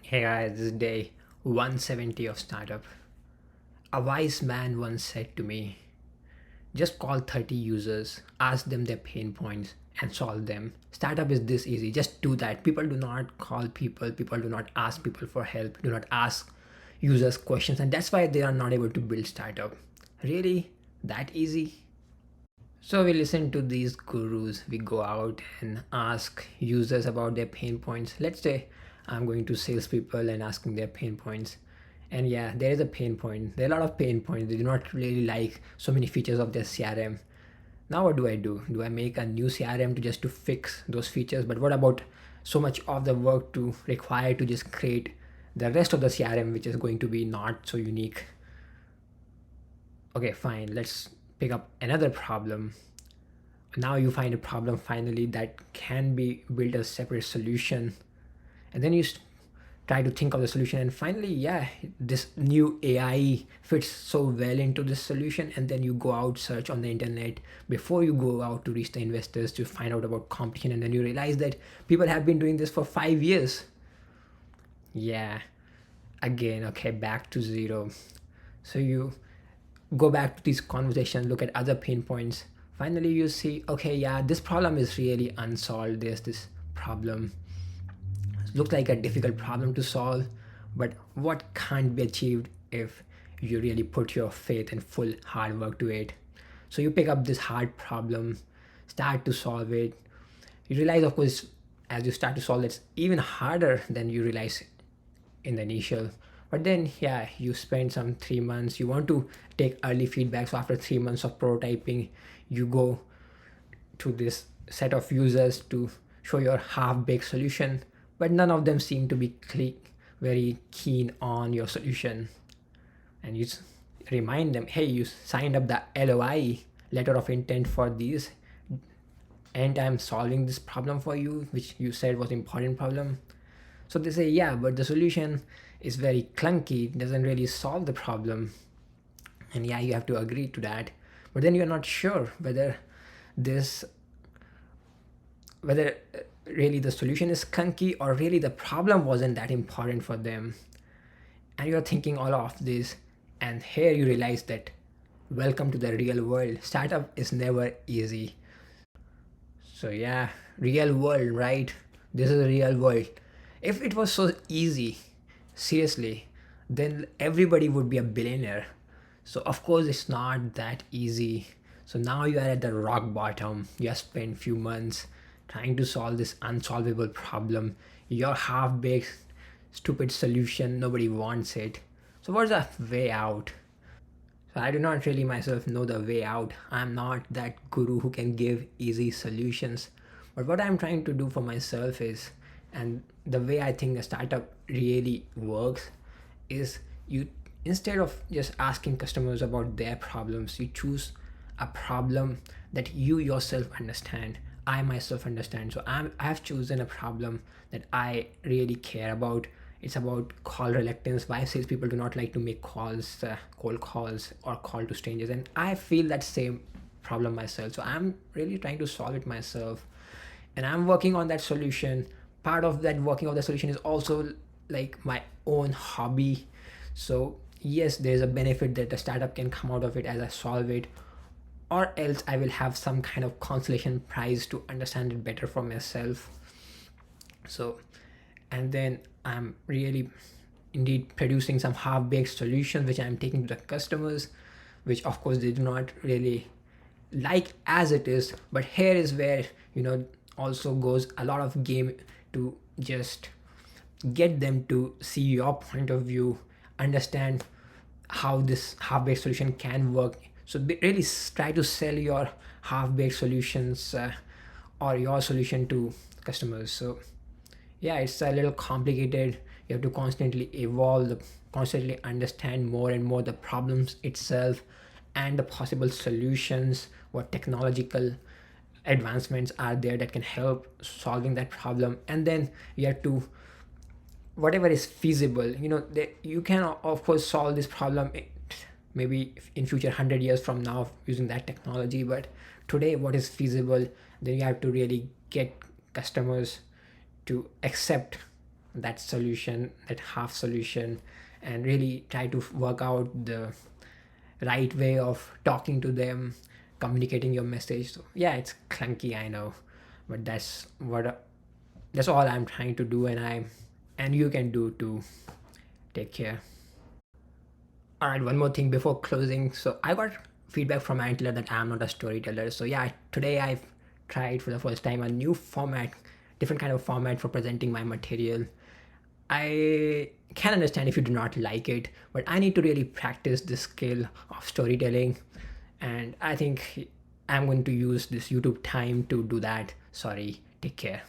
Hey guys, this is day 170 of startup. A wise man once said to me, just call 30 users, ask them their pain points, and solve them. Startup is this easy. Just do that. People do not call people do not ask people for help, do not ask users questions, and that's why they are not able to build startup. Really? That easy? So we listen to these gurus, we go out and ask users about their pain points. Let's say I'm going to salespeople and asking their pain points. And yeah, there is a pain point. There are a lot of pain points. They do not really like so many features of their CRM. Now what do I do? Do I make a new CRM to just to fix those features? But what about so much of the work to require to just create the rest of the CRM which is going to be not so unique? Okay, fine. Let's pick up another problem. Now you find a problem finally that can be built as separate solution, and then you try to think of the solution, and finally, yeah, this new AI fits so well into this solution, and then you go out search on the internet before you go out to reach the investors to find out about competition, and then you realize that people have been doing this for 5 years. Yeah, again, okay, back to zero. So you go back to these conversations, look at other pain points. Finally, you see, okay, yeah, this problem is really unsolved. There's this problem. Looks like a difficult problem to solve, but what can't be achieved if you really put your faith and full hard work to it? So you pick up this hard problem, start to solve it. You realize, of course, as you start to solve it, it's even harder than you realize in the initial. But then, yeah, you spend some 3 months, you want to take early feedback. So after 3 months of prototyping, you go to this set of users to show your half-baked solution, but none of them seem to be very keen on your solution. And you remind them, hey, you signed up the LOI, letter of intent, for these, and I'm solving this problem for you which you said was important problem. So they say, yeah, but the solution is very clunky, it doesn't really solve the problem. And yeah, you have to agree to that. But then you're not sure this whether really the solution is clunky or really the problem wasn't that important for them. And you're thinking all of this, and here you realize that welcome to the real world. Startup is never easy. So yeah, real world, right? This is a real world. If it was so easy, seriously, then everybody would be a billionaire. So of course it's not that easy. So now you are at the rock bottom. You have spent few months trying to solve this unsolvable problem. Your half-baked stupid solution, nobody wants it. So what's the way out? So I do not really myself know the way out. I'm not that guru who can give easy solutions. But what I'm trying to do for myself is, and the way I think a startup really works is, you, instead of just asking customers about their problems, you choose a problem that you yourself understand. I myself understand. So I have chosen a problem that I really care about. It's about call reluctance. Why salespeople do not like to make calls, cold calls, or call to strangers. And I feel that same problem myself. So I'm really trying to solve it myself, and I'm working on that solution. Part of that working of the solution is also like my own hobby. So yes, there's a benefit that the startup can come out of it as I solve it, or else I will have some kind of consolation prize to understand it better for myself. So, and then I'm really indeed producing some half-baked solutions which I'm taking to the customers, which of course they do not really like as it is. But here is where, also goes a lot of game to just get them to see your point of view, understand how this half-baked solution can work. So really try to sell your half-baked solutions, or your solution to customers. So yeah, it's a little complicated. You have to constantly evolve, constantly understand more and more the problems itself and the possible solutions, what technological advancements are there that can help solving that problem. And then you have to, whatever is feasible, you can of course solve this problem, maybe in future 100 years from now using that technology. But today what is feasible, then you have to really get customers to accept that solution, that half solution, and really try to work out the right way of talking to them, communicating your message. So yeah, it's clunky, I know, but that's all I'm trying to do, and you can do too. Take care. All right, one more thing before closing. So I got feedback from my intellect that I'm not a storyteller. So yeah, today I've tried for the first time a new format, different kind of format for presenting my material. I can understand if you do not like it, but I need to really practice this skill of storytelling. And I think I'm going to use this YouTube time to do that. Sorry, take care.